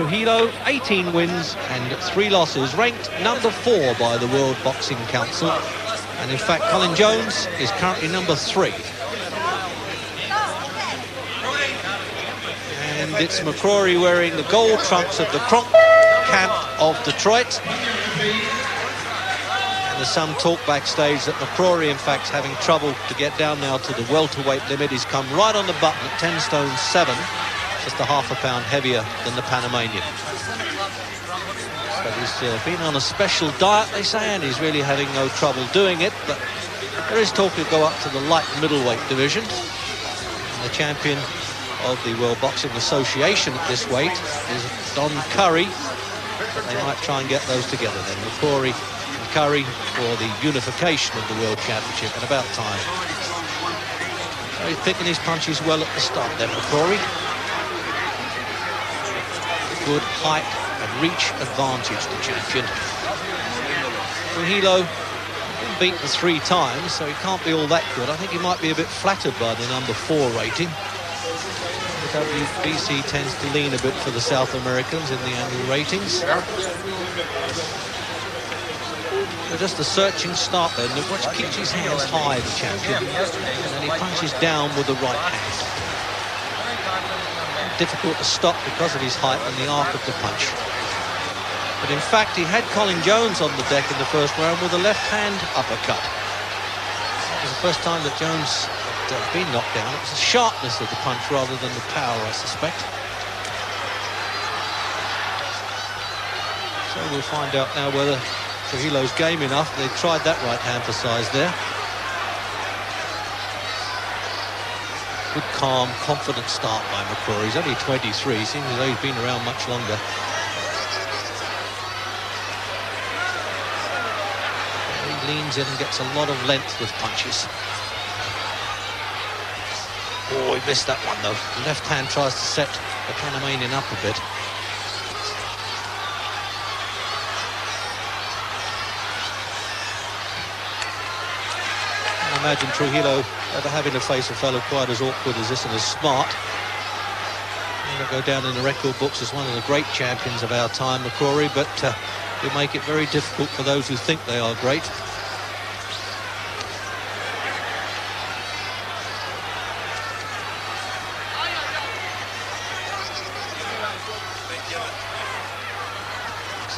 Trujillo, 18 wins and 3 losses, ranked number 4 by the World Boxing Council. And in fact, Colin Jones is currently number 3. And it's McCrory wearing the gold trunks of the Kronk camp of Detroit. And there's some talk backstage that McCrory, in fact, is having trouble to get down now to the welterweight limit. He's come right on the button at 10 stone 7, just a half a pound heavier than the Panamanian. But he's been on a special diet, they say, and he's really having no trouble doing it. But there is talk he'll go up to the light middleweight division. And the champion of the World Boxing Association at this weight is Don Curry. They might try and get those together then. McCrory and Curry for the unification of the World Championship, and about time. Very thick in his punches well at the start then, McCrory. Good height and reach advantage, the champion. Trujillo been beaten 3 times, so he can't be all that good. I think he might be a bit flattered by the number 4 rating. The WWC tends to lean a bit for the South Americans in the annual ratings. So just a searching start then. Watch, keeps his hands high, the champion, and then he punches down with the right hand. Difficult to stop because of his height and the arc of the punch. But in fact, he had Colin Jones on the deck in the first round with a left-hand uppercut. It was the first time that Jones had been knocked down. It was the sharpness of the punch rather than the power, I suspect. So we'll find out now whether Trujillo's game enough. They tried that right-hand for size there. Good, calm, confident start by McCrory. He's only 23, seems as though he's been around much longer. He leans in and gets a lot of length with punches. Oh, he missed that one though. The left hand tries to set the Panamanian up a bit. I imagine Trujillo ever having to face a fellow quite as awkward as this and as smart. He'll go down in the record books as one of the great champions of our time, McCrory, but he'll make it very difficult for those who think they are great.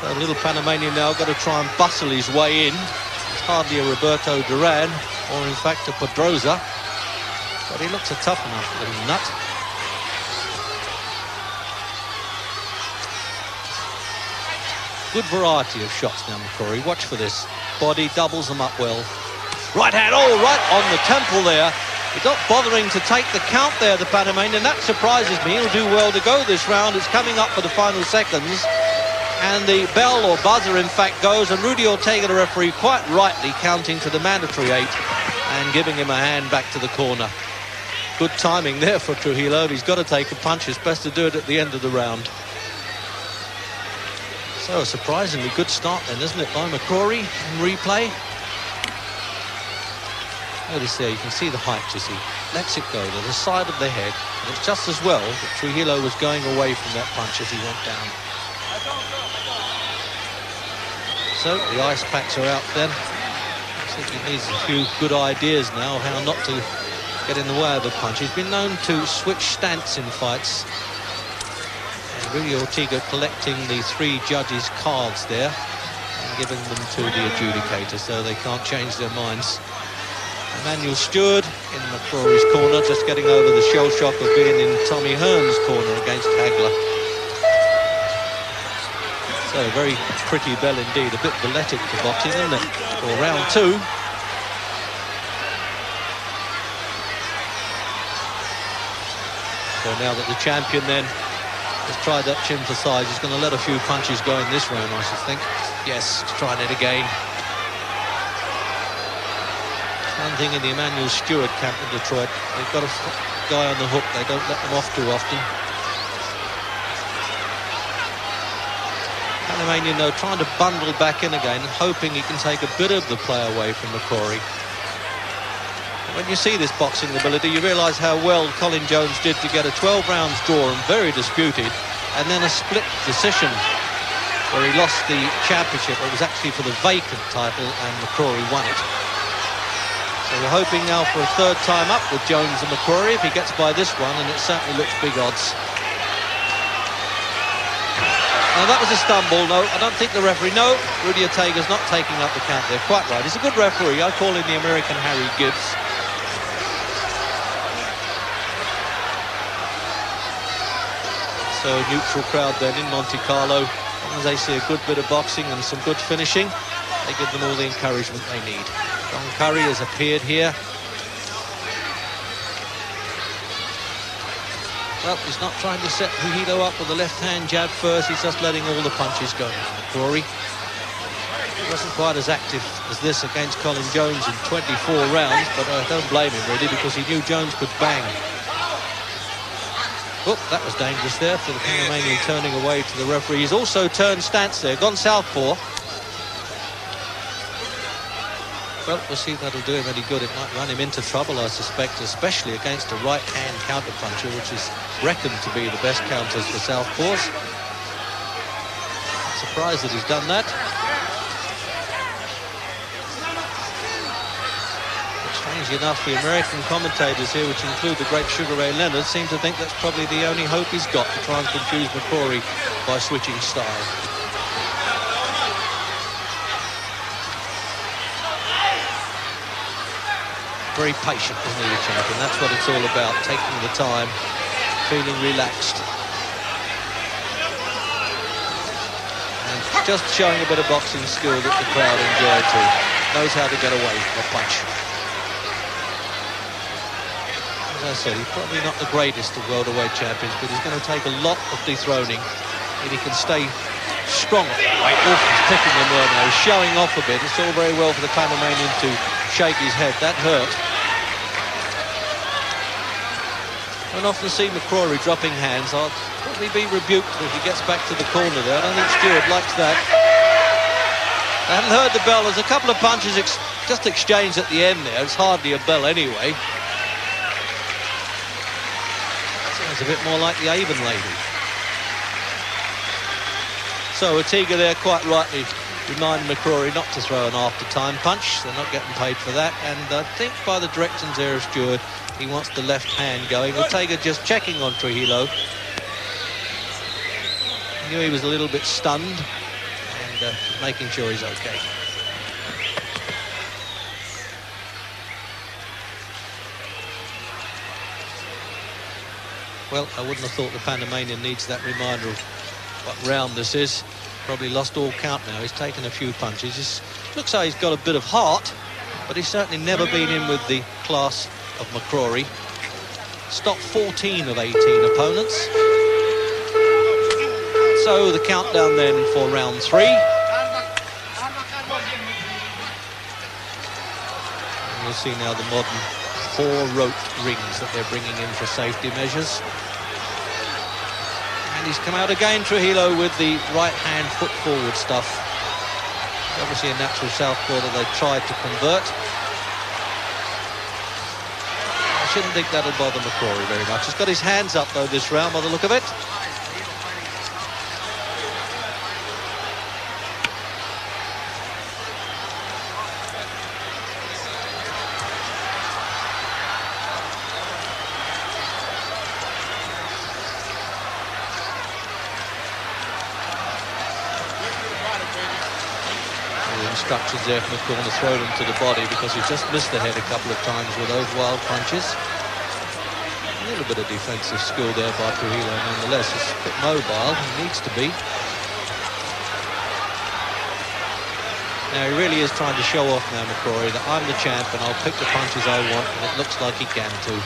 So the little Panamanian now got to try and bustle his way in. It's hardly a Roberto Duran, or in fact a Pedroza, but he looks a tough enough little nut. Good variety of shots now, McCrory. Watch for this. Body doubles them up well. Right hand, oh, right on the temple there. He's not bothering to take the count there, the Panamanian. That surprises me. He'll do well to go this round. It's coming up for the final seconds. And the bell or buzzer, in fact, goes, and Rudy Ortega, the referee, quite rightly counting to the mandatory 8 and giving him a hand back to the corner. Good timing there for Trujillo. He's got to take a punch. It's best to do it at the end of the round. So a surprisingly good start then, isn't it, by McCrory in replay? Notice there, you can see the height, you see. Lets it go to the side of the head. And it's just as well that Trujillo was going away from that punch as he went down. So the ice packs are out then. I think he needs a few good ideas now of how not to get in the way of a punch. He's been known to switch stance in fights. And Rudy Ortega collecting the 3 judges' cards there and giving them to the adjudicator so they can't change their minds. Emmanuel Stewart in McCrory's corner, just getting over the shell shock of being in Tommy Hearn's corner against Hagler. So a very pretty bell indeed, a bit balletic for boxing, isn't it? For round 2. So now that the champion then has tried that chin for size, he's going to let a few punches go in this round, I should think. Yes, he's trying it again. One thing in the Emmanuel Stewart camp in Detroit, they've got a guy on the hook, they don't let them off too often. Panamanian, though, trying to bundle back in again and hoping he can take a bit of the play away from McCrory. When you see this boxing ability, you realise how well Colin Jones did to get a 12 rounds draw and very disputed and then a split decision where he lost the championship. It was actually for the vacant title, and McCrory won it. So we're hoping now for a third time up with Jones and McCrory if he gets by this one, and it certainly looks big odds. Now that was a stumble. No, I don't think the referee. No, Rudy Ortega's not taking up the count there. Quite right. He's a good referee. I call him the American Harry Gibbs. So neutral crowd then in Monte Carlo. As long as they see a good bit of boxing and some good finishing, they give them all the encouragement they need. Don Curry has appeared here. Well, he's not trying to set Trujillo up with the left-hand jab first. He's just letting all the punches go. McCrory. He wasn't quite as active as this against Colin Jones in 24 rounds, but I don't blame him really, because he knew Jones could bang. Oh, that was dangerous there for the Panamanian, turning away to the referee. He's also turned stance there, gone southpaw. Well, we'll see if that'll do him any good. It might run him into trouble, I suspect, especially against a right-hand counter-puncher, which is reckoned to be the best counters for southpaws. Surprised that he's done that. But strangely enough, the American commentators here, which include the great Sugar Ray Leonard, seem to think that's probably the only hope he's got to try and confuse McCrory by switching style. Very patient, isn't he, the champion? That's what it's all about, taking the time, feeling relaxed. And just showing a bit of boxing skill that the crowd enjoy too. Knows how to get away from a punch. As I said, he's probably not the greatest of welterweight champions, but he's going to take a lot of dethroning if he can stay strong at the weight. Oh, he's picking the word now. He's showing off a bit. It's all very well for the Panamanian to shake his head. That hurt. I don't often see McCrory dropping hands. I'll probably be rebuked if he gets back to the corner there. I don't think Stewart likes that. I haven't heard the bell. There's a couple of punches just exchanged at the end there. It's hardly a bell anyway. Sounds a bit more like the Avon lady. So Ortega there quite rightly reminding McCrory not to throw an after-time punch. They're not getting paid for that. And I think by the directions there of Stewart, he wants the left hand going. Ortega just checking on Trujillo. He knew he was a little bit stunned and making sure he's okay. Well, I wouldn't have thought the Panamanian needs that reminder of what round this is. Probably lost all count now. He's taken a few punches. He looks like he's got a bit of heart, but he's certainly never been in with the class of McCrory. Stopped 14 of 18 opponents. So the countdown then for round 3. And you'll see now the modern 4-rope rings that they're bringing in for safety measures. And he's come out again, Trujillo, with the right-hand foot forward stuff. Obviously a natural southpaw that they tried to convert. I shouldn't think that'll bother McCrory very much. He's got his hands up, though, this round, by the look of it. Instructions there from the corner, throw them to the body, because he just missed the head a couple of times with those wild punches. A little bit of defensive skill there by Trujillo nonetheless. He's a bit mobile, he needs to be. Now he really is trying to show off now, McCrory, that I'm the champ and I'll pick the punches I want, and it looks like he can too.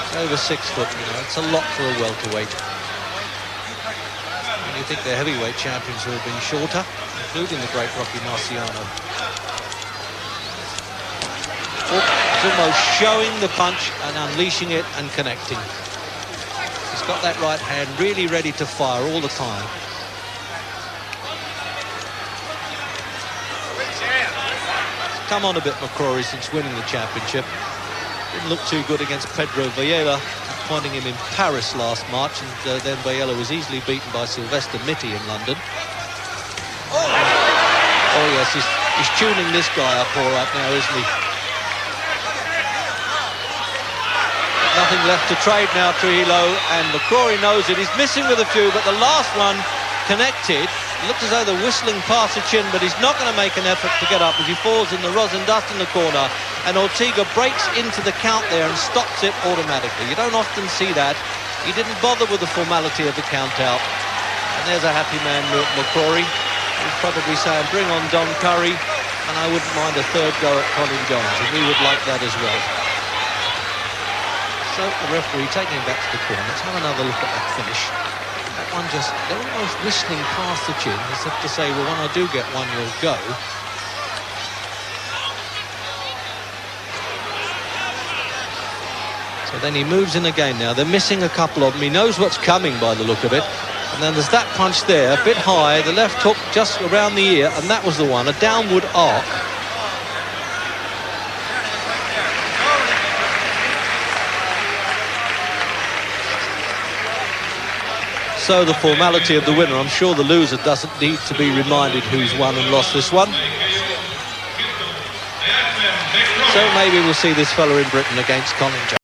It's over 6 foot, you know, it's a lot for a welterweight. And you think they're heavyweight champions who have been shorter, including the great Rocky Marciano. Oh, he's almost showing the punch and unleashing it and connecting. He's got that right hand really ready to fire all the time. Come on a bit, McCrory, since winning the championship. Didn't look too good against Pedro Vieira at disappointing him in Paris last March, and then Biella was easily beaten by Sylvester Mitty in London. Oh yes, he's tuning this guy up all right now, isn't he? Nothing left to trade now, Trujillo, and McCrory knows it. He's missing with a few, but the last one connected. It looked as though they're whistling past the chin, but he's not going to make an effort to get up as he falls in the rosin dust in the corner, and Ortega breaks into the count there and stops it automatically. You don't often see that. He didn't bother with the formality of the count out. And there's a happy man, Milton McCrory. He's probably saying, bring on Don Curry, and I wouldn't mind a third go at Colin Jones, and we would like that as well. So the referee taking him back to the corner. Let's have another look at that finish. That one just, they're almost whistling past the chin, as if to say, well, when I do get one, you'll go. So then he moves in again now. They're missing a couple of them. He knows what's coming by the look of it. And then there's that punch there, a bit high. The left hook just around the ear, and that was the one, a downward arc. So the formality of the winner. I'm sure the loser doesn't need to be reminded who's won and lost this one. So maybe we'll see this fella in Britain against Colin Jones.